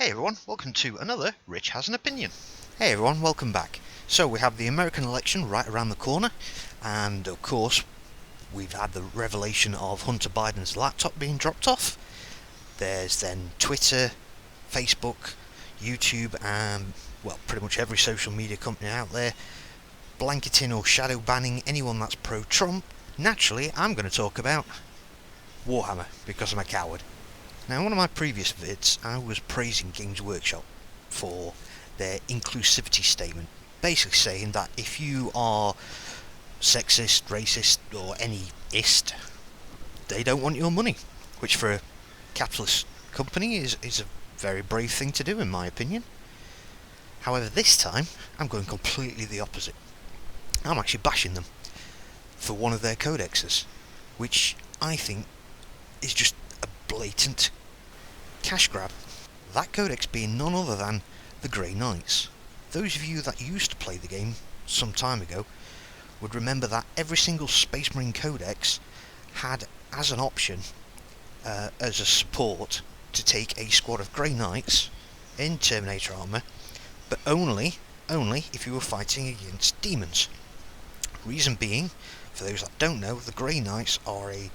Hey everyone, welcome to another Rich Has an Opinion. Hey everyone, welcome back. So we have the American election right around the corner, and of course we've had the revelation of Hunter Biden's laptop being dropped off. There's then Twitter, Facebook, YouTube, and well, pretty much every social media company out there blanketing or shadow banning anyone that's pro-Trump. Naturally, I'm going to talk about Warhammer, because I'm a coward. Now, in one of my previous vids, I was praising Games Workshop for their inclusivity statement, basically saying that if you are sexist, racist, or any ist, they don't want your money, which for a capitalist company is a very brave thing to do, in my opinion. However, this time, I'm going completely the opposite. I'm actually bashing them for one of their codexes, which I think is just a blatant cash grab. That codex being none other than the Grey Knights. Those of you that used to play the game some time ago would remember that every single Space Marine codex had as an option, as a support, to take a squad of Grey Knights in Terminator armour, but only if you were fighting against demons. Reason being, for those that don't know, the Grey Knights are a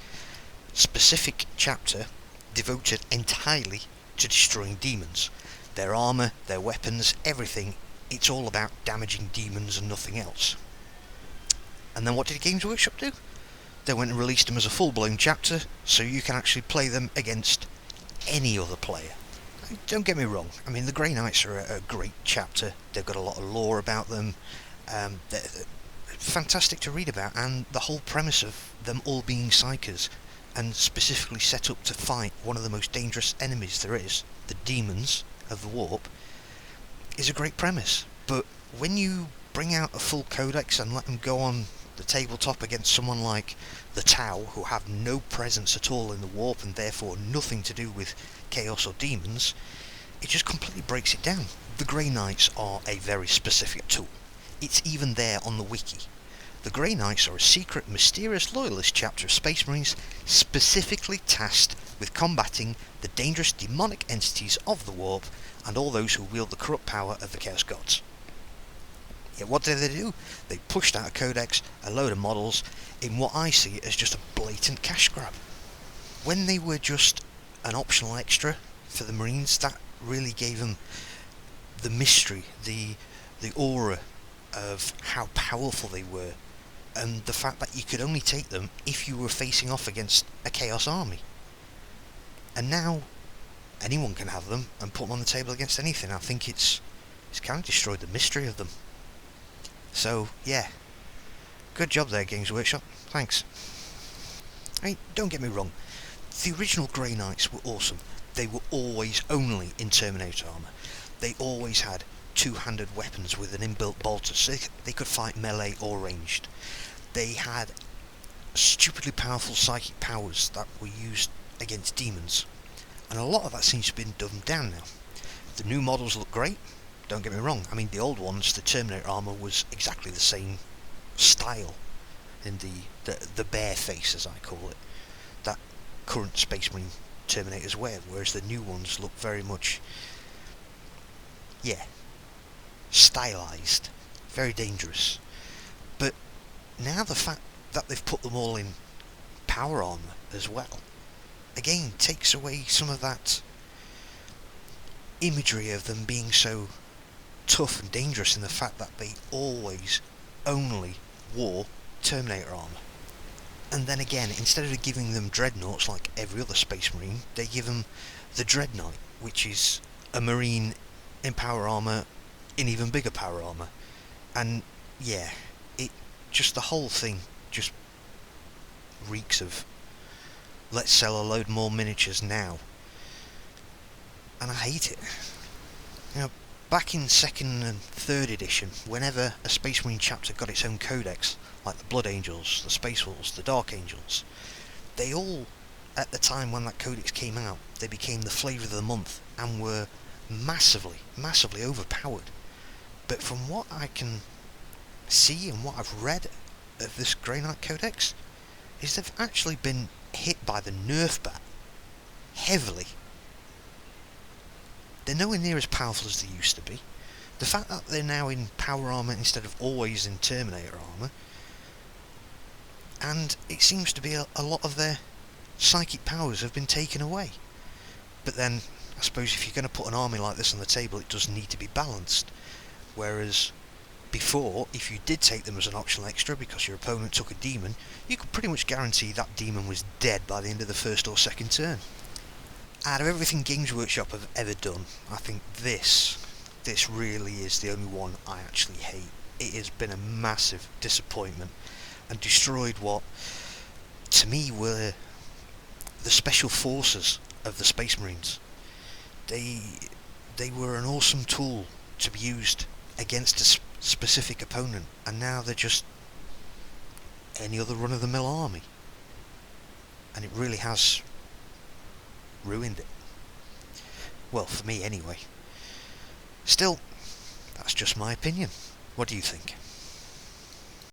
specific chapter devoted entirely to destroying demons. Their armour, their weapons, everything, it's all about damaging demons and nothing else. And then what did Games Workshop do? They went and released them as a full-blown chapter, so you can actually play them against any other player. Don't get me wrong, I mean the Grey Knights are a great chapter, they've got a lot of lore about them, they're fantastic to read about, and the whole premise of them all being psychers and specifically set up to fight one of the most dangerous enemies there is, the demons of the warp, is a great premise. But when you bring out a full codex and let them go on the tabletop against someone like the Tau, who have no presence at all in the warp and therefore nothing to do with chaos or demons, it just completely breaks it down. The Grey Knights are a very specific tool. It's even there on the wiki. The Grey Knights are a secret, mysterious loyalist chapter of Space Marines specifically tasked with combating the dangerous demonic entities of the warp and all those who wield the corrupt power of the Chaos Gods. Yet what did they do? They pushed out a codex, a load of models, in what I see as just a blatant cash grab. When they were just an optional extra for the Marines, that really gave them the mystery, the aura of how powerful they were, and the fact that you could only take them if you were facing off against a Chaos army. And now anyone can have them and put them on the table against anything. I think it's kind of destroyed the mystery of them. So yeah, good job there, Games Workshop, thanks. I mean, don't get me wrong, the original Grey Knights were awesome. They were always only in Terminator armour. They always had two-handed weapons with an inbuilt bolter, so they could fight melee or ranged. They had stupidly powerful psychic powers that were used against demons, and a lot of that seems to have been dumbed down now. The new models look great, don't get me wrong. I mean, the old ones, the Terminator armour was exactly the same style in the bare face, as I call it, that current Space Marine Terminators wear, whereas the new ones look very much, stylised, very dangerous. But now the fact that they've put them all in power armour as well, again takes away some of that imagery of them being so tough and dangerous, in the fact that they always only wore Terminator armour. And then again, instead of giving them dreadnoughts like every other Space Marine, they give them the Dreadnought, which is a Marine in power armour, in even bigger power armour. And yeah, the whole thing just reeks of let's sell a load more miniatures now. And I hate it. You know, back in 2nd and 3rd edition, whenever a Space Marine chapter got its own codex, like the Blood Angels, the Space Wolves, the Dark Angels, they all, at the time when that codex came out, they became the flavour of the month and were massively overpowered. But from what I can see and what I've read of this Grey Knight codex, is they've actually been hit by the nerf bat heavily. they're nowhere near as powerful as they used to be. The fact that they're now in power armour instead of always in Terminator armour, and it seems to be a lot of their psychic powers have been taken away. But then, I suppose if you're going to put an army like this on the table, it does need to be balanced. Whereas before, if you did take them as an optional extra because your opponent took a demon, you could pretty much guarantee that demon was dead by the end of the first or second turn. Out of everything Games Workshop have ever done, I think this really is the only one I actually hate. It has been a massive disappointment and destroyed what, to me, were the special forces of the Space Marines. They were an awesome tool to be used against a specific opponent, and now they're just any other run-of-the-mill army, and it really has ruined it. Well, for me anyway. Still, that's just my opinion. What do you think?